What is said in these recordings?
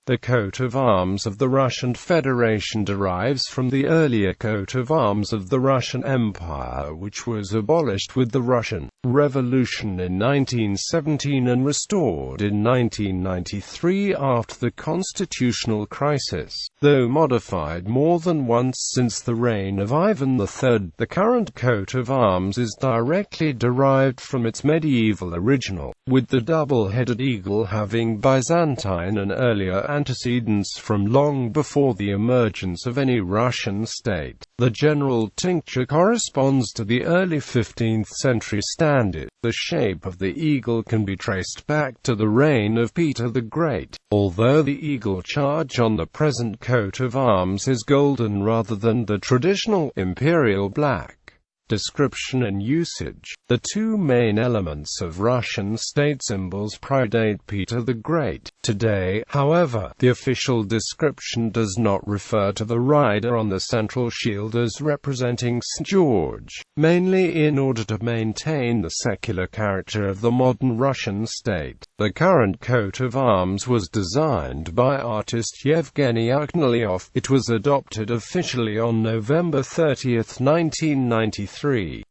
The coat of arms of the Russian Federation derives from the earlier coat of arms of the Russian Empire, which was abolished with the Russian Revolution in 1917 and restored in 1993 after the constitutional crisis. Though modified more than once since the reign of Ivan III, the current coat of arms is directly derived from its medieval original, with the double-headed eagle having Byzantine and earlier antecedents from long before the emergence of any Russian state. The general tincture corresponds to the early 15th century standard. The shape of the eagle can be traced back to the reign of Peter the Great, although the eagle charge on the present coat of arms is golden rather than the traditional imperial black. Description and usage. The two main elements of Russian state symbols predate Peter the Great. Today, however, the official description does not refer to the rider on the central shield as representing St. George, mainly in order to maintain the secular character of the modern Russian state. The current coat of arms was designed by artist Yevgeny Akhnalyov. It was adopted officially on November 30, 1993.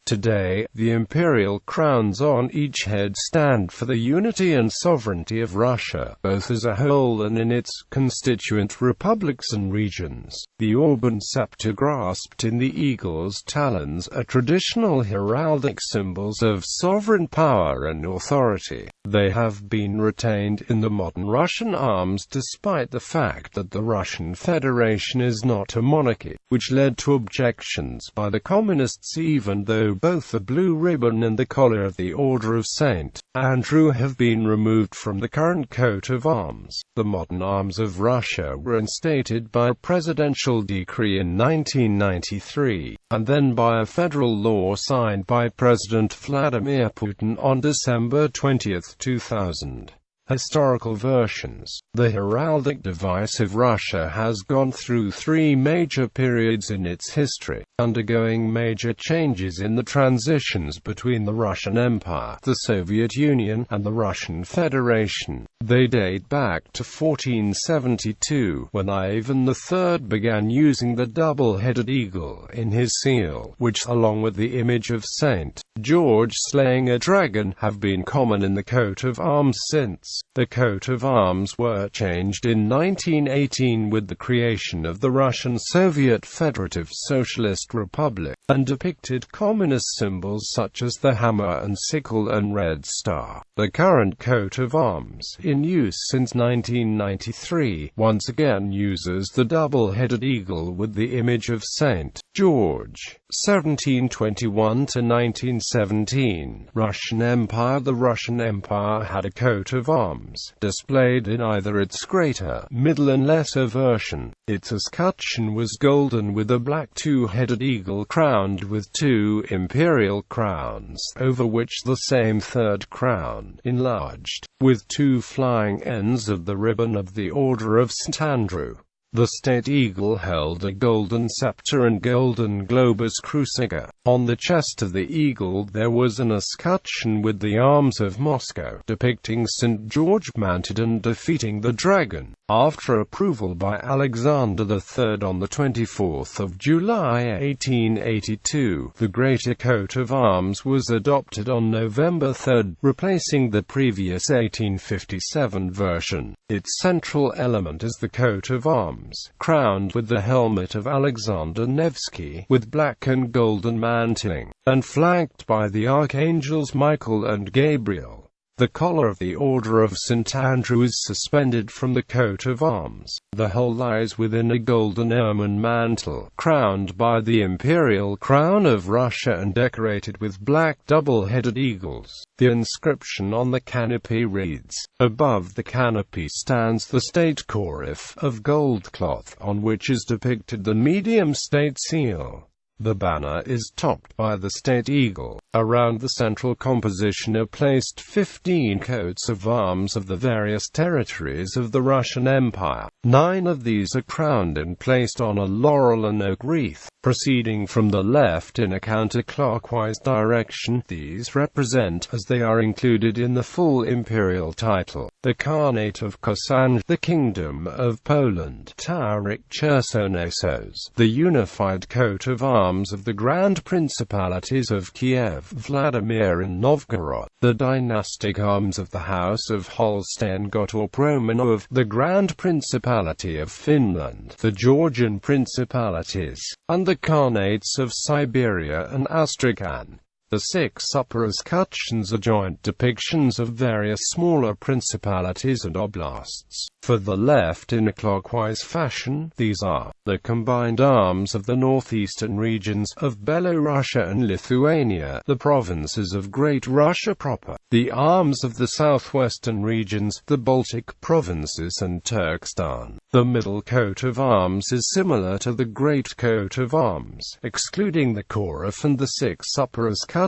Today, the imperial crowns on each head stand for the unity and sovereignty of Russia, both as a whole and in its constituent republics and regions. The orb and scepter grasped in the eagle's talons are traditional heraldic symbols of sovereign power and authority. They have been retained in the modern Russian arms despite the fact that the Russian Federation is not a monarchy, which led to objections by the communists even though both the blue ribbon and the collar of the Order of St. Andrew have been removed from the current coat of arms. The modern arms of Russia were instated by a presidential decree in 1993, and then by a federal law signed by President Vladimir Putin on December 20, 2000. Historical versions. The heraldic device of Russia has gone through three major periods in its history, undergoing major changes in the transitions between the Russian Empire, the Soviet Union, and the Russian Federation. They date back to 1472, when Ivan III began using the double-headed eagle in his seal, which, along with the image of St. George slaying a dragon, have been common in the coat of arms since. The coat of arms were changed in 1918 with the creation of the Russian Soviet Federative Socialist Republic, and depicted communist symbols such as the hammer and sickle and red star. The current coat of arms, in use since 1993, once again uses the double-headed eagle with the image of St. George. 1721 to 1917. Russian Empire. The Russian Empire had a coat of arms, displayed in either its greater, middle and lesser version. Its escutcheon was golden with a black two-headed eagle crowned with two imperial crowns, over which the same third crown, enlarged, with two flying ends of the ribbon of the Order of St. Andrew. The state eagle held a golden scepter and golden globus cruciger. On the chest of the eagle there was an escutcheon with the arms of Moscow, depicting St. George mounted and defeating the dragon. After approval by Alexander III on the 24th of July 1882, the greater coat of arms was adopted on November 3, replacing the previous 1857 version. Its central element is the coat of arms, crowned with the helmet of Alexander Nevsky, with black and golden mantling, and flanked by the archangels Michael and Gabriel. The collar of the Order of St. Andrew is suspended from the coat of arms. The whole lies within a golden ermine mantle, crowned by the imperial crown of Russia and decorated with black double-headed eagles. The inscription on the canopy reads, "Above the canopy stands the state coif of gold cloth, on which is depicted the medium state seal. The banner is topped by the state eagle. Around the central composition are placed 15 coats of arms of the various territories of the Russian Empire. 9 of these are crowned and placed on a laurel and oak wreath. proceeding from the left in a counterclockwise direction. These represent, as they are included in the full imperial title, the Khanate of Kazan, the Kingdom of Poland, Tauric Chersonesos, the unified coat of arms of the Grand Principalities of Kiev, Vladimir and Novgorod, the dynastic arms of the House of Holstein-Gottorp-Romanov, the Grand Principality of Finland, the Georgian Principalities, and the Khanates of Siberia and Astrakhan. The 6 upper escutcheons are joint depictions of various smaller principalities and oblasts. For the left in a clockwise fashion, these are the combined arms of the northeastern regions of Belorussia and Lithuania, the provinces of Great Russia proper, the arms of the southwestern regions, the Baltic provinces and Turkestan. The middle coat of arms is similar to the Great Coat of Arms, excluding the Korif and the 6 upper escutcheons.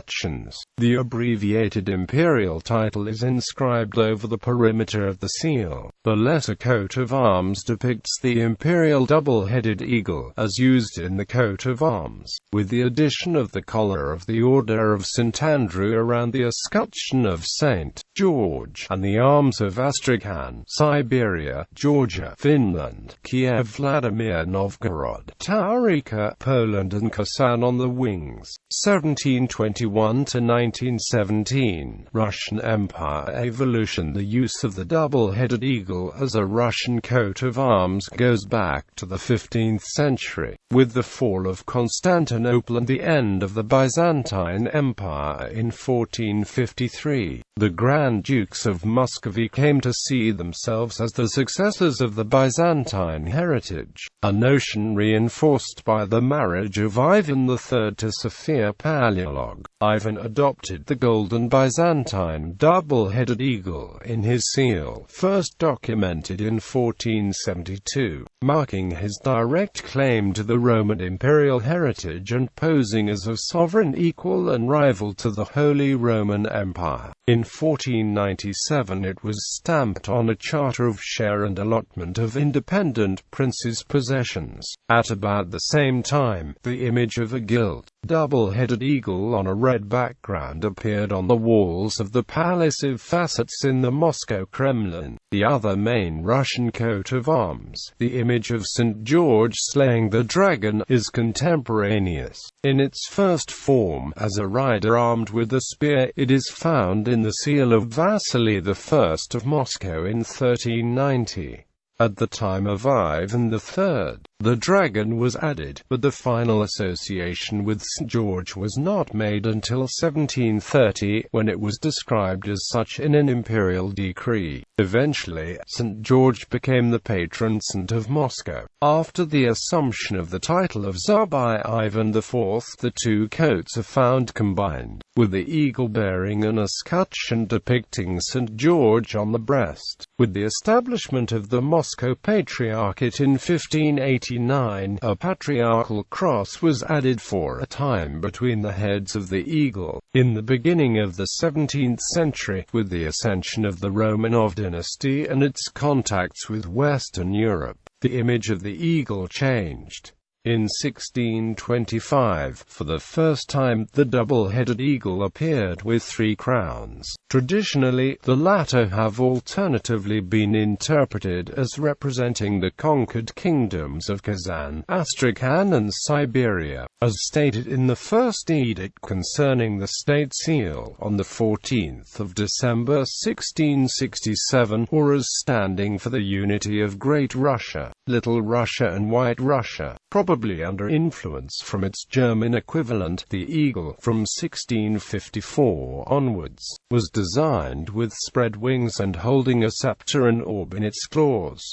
The abbreviated imperial title is inscribed over the perimeter of the seal. The lesser coat of arms depicts the imperial double-headed eagle, as used in the coat of arms, with the addition of the collar of the Order of St. Andrew around the escutcheon of St. George, and the arms of Astrakhan, Siberia, Georgia, Finland, Kiev, Vladimir, Novgorod, Taurica, Poland and Kazan on the wings. 1721 to 1917, Russian Empire evolution. The use of the double-headed eagle as a Russian coat of arms goes back to the 15th century, with the fall of Constantinople and the end of the Byzantine Empire in 1453. The Grand Dukes of Muscovy came to see themselves as the successors of the Byzantine heritage, a notion reinforced by the marriage of Ivan III to Sophia Paleolog. Ivan adopted the golden Byzantine double-headed eagle in his seal, first documented in 1472, marking his direct claim to the Roman imperial heritage and posing as a sovereign equal and rival to the Holy Roman Empire. In 1497 it was stamped on a charter of share and allotment of independent princes' possessions. At about the same time, the image of a gilt, double-headed eagle on a red background appeared on the walls of the Palace of Facets in the Moscow Kremlin. The other main Russian coat of arms, the image of St. George slaying the dragon, is contemporaneous. In its first form, as a rider armed with a spear, it is found in the seal of Vasily I of Moscow in 1390. At the time of Ivan III, the dragon was added, but the final association with St. George was not made until 1730, when it was described as such in an imperial decree. Eventually, St. George became the patron saint of Moscow. After the assumption of the title of Tsar by Ivan IV, the two coats are found combined, with the eagle bearing an escutcheon depicting St. George on the breast. With the establishment of the Moscow Patriarchate in 1589, a patriarchal cross was added for a time between the heads of the eagle. In the beginning of the 17th century, with the ascension of the Romanov dynasty and its contacts with Western Europe, the image of the eagle changed. In 1625, for the first time, the double-headed eagle appeared with 3 crowns. Traditionally, the latter have alternatively been interpreted as representing the conquered kingdoms of Kazan, Astrakhan and Siberia, as stated in the first edict concerning the state seal on the 14th of December 1667, or as standing for the unity of Great Russia, Little Russia and White Russia, probably under influence from its German equivalent. The eagle, from 1654 onwards, was designed with spread wings and holding a scepter and orb in its claws.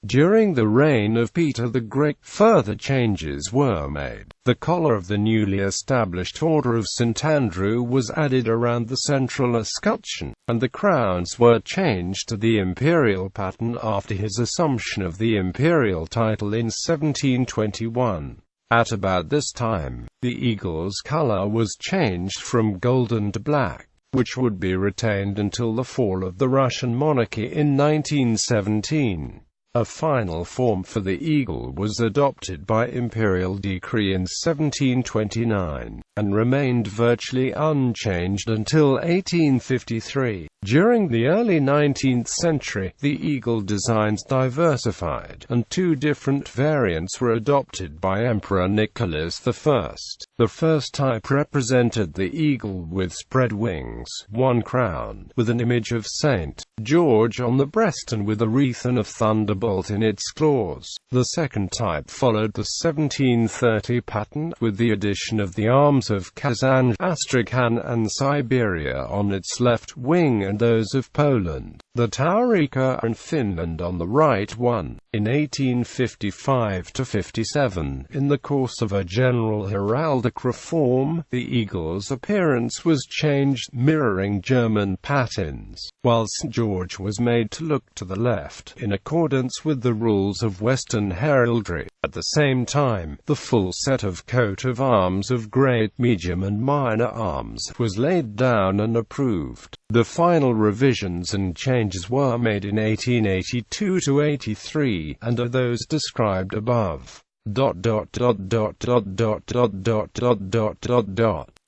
During the reign of Peter the Great, further changes were made. The collar of the newly established Order of St. Andrew was added around the central escutcheon, and the crowns were changed to the imperial pattern after his assumption of the imperial title in 1721. At about this time, the eagle's color was changed from golden to black, which would be retained until the fall of the Russian monarchy in 1917. A final form for the eagle was adopted by imperial decree in 1729, and remained virtually unchanged until 1853. During the early 19th century, the eagle designs diversified, and two different variants were adopted by Emperor Nicholas I. The first type represented the eagle with spread wings, one crowned, with an image of St. George on the breast and with a wreath and a thunderbolt in its claws. The second type followed the 1730 pattern, with the addition of the arms of Kazan, Astrakhan and Siberia on its left wing and those of Poland, the Taurika and Finland on the right one. In 1855–57, in the course of a general heraldic reform, the eagle's appearance was changed, mirroring German patterns, while St. George was made to look to the left, in accordance with the rules of Western heraldry. At the same time, the full set of coat of arms of great, medium and minor arms was laid down and approved. The final revisions and changes were made in 1882–83, and are those described above.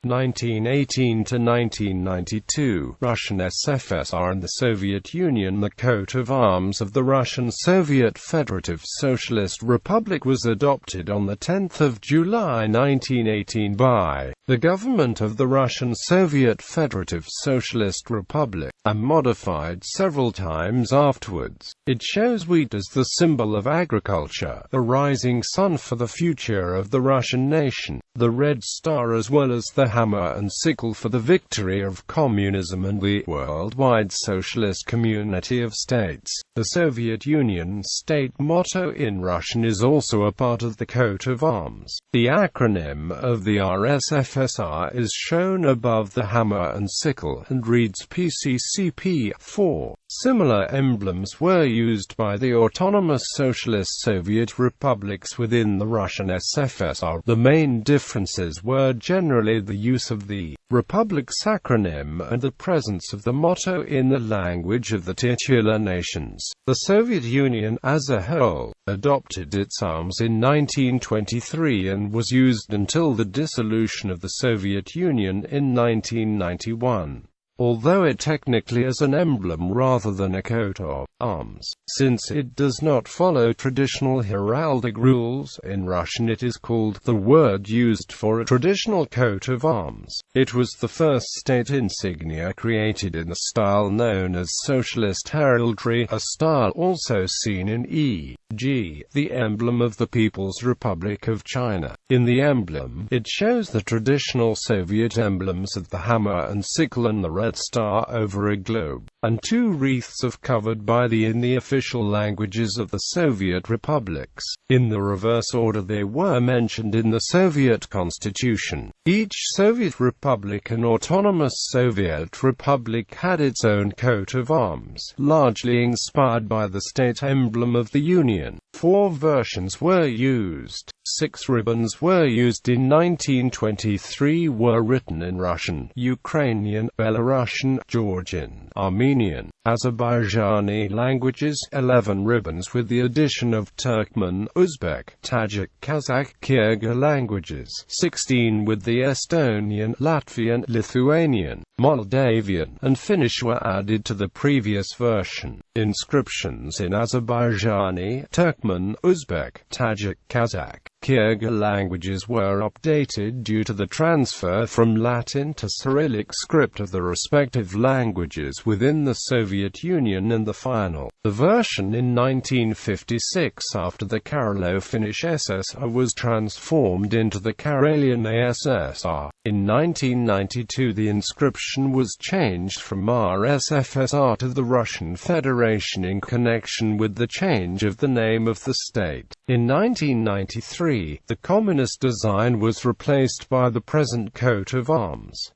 1918 to 1992, Russian SFSR and the Soviet Union. The coat of arms of the Russian Soviet Federative Socialist Republic was adopted on 10 July 1918 by the government of the Russian Soviet Federative Socialist Republic, and modified several times afterwards. It shows wheat as the symbol of agriculture, the rising sun for the future of the Russian nation, the red star as well as the hammer and sickle for the victory of communism and the worldwide socialist community of states. The Soviet Union state motto in Russian is also a part of the coat of arms. The acronym of the RSFSR is shown above the hammer and sickle, and reads PCCP. Similar emblems were used by the autonomous socialist Soviet republics within the Russian SFSR. The main differences were generally the use of the republic's acronym and the presence of the motto in the language of the titular nations. The Soviet Union, as a whole, adopted its arms in 1923 and was used until the dissolution of the Soviet Union in 1991. Although it technically is an emblem rather than a coat of arms, since it does not follow traditional heraldic rules. In Russian it is called the word used for a traditional coat of arms. It was the first state insignia created in the style known as socialist heraldry, a style also seen in e.g. the emblem of the People's Republic of China. In the emblem, it shows the traditional Soviet emblems of the hammer and sickle and the red star over a globe, and two wreaths of covered by in the official languages of the Soviet republics. In the reverse order they were mentioned in the Soviet Constitution. Each Soviet republic and autonomous Soviet republic had its own coat of arms, largely inspired by the state emblem of the Union. 4 versions were used. 6 ribbons were used in 1923 were written in Russian, Ukrainian, Belarusian, Georgian, Armenian, Azerbaijani languages, 11 ribbons with the addition of Turkmen, Uzbek, Tajik, Kazakh, Kyrgyz languages, 16 with the Estonian, Latvian, Lithuanian, Moldavian, and Finnish were added to the previous version. Inscriptions in Azerbaijani, Turkmen, Uzbek, Tajik, Kazakh, Kyrgyz languages were updated due to the transfer from Latin to Cyrillic script of the respective languages within the Soviet Union, and the final, the version in 1956 after the Karelo-Finnish SSR was transformed into the Karelian ASSR. In 1992 the inscription was changed from RSFSR to the Russian Federation in connection with the change of the name of the state. In 1993, the communist design was replaced by the present coat of arms.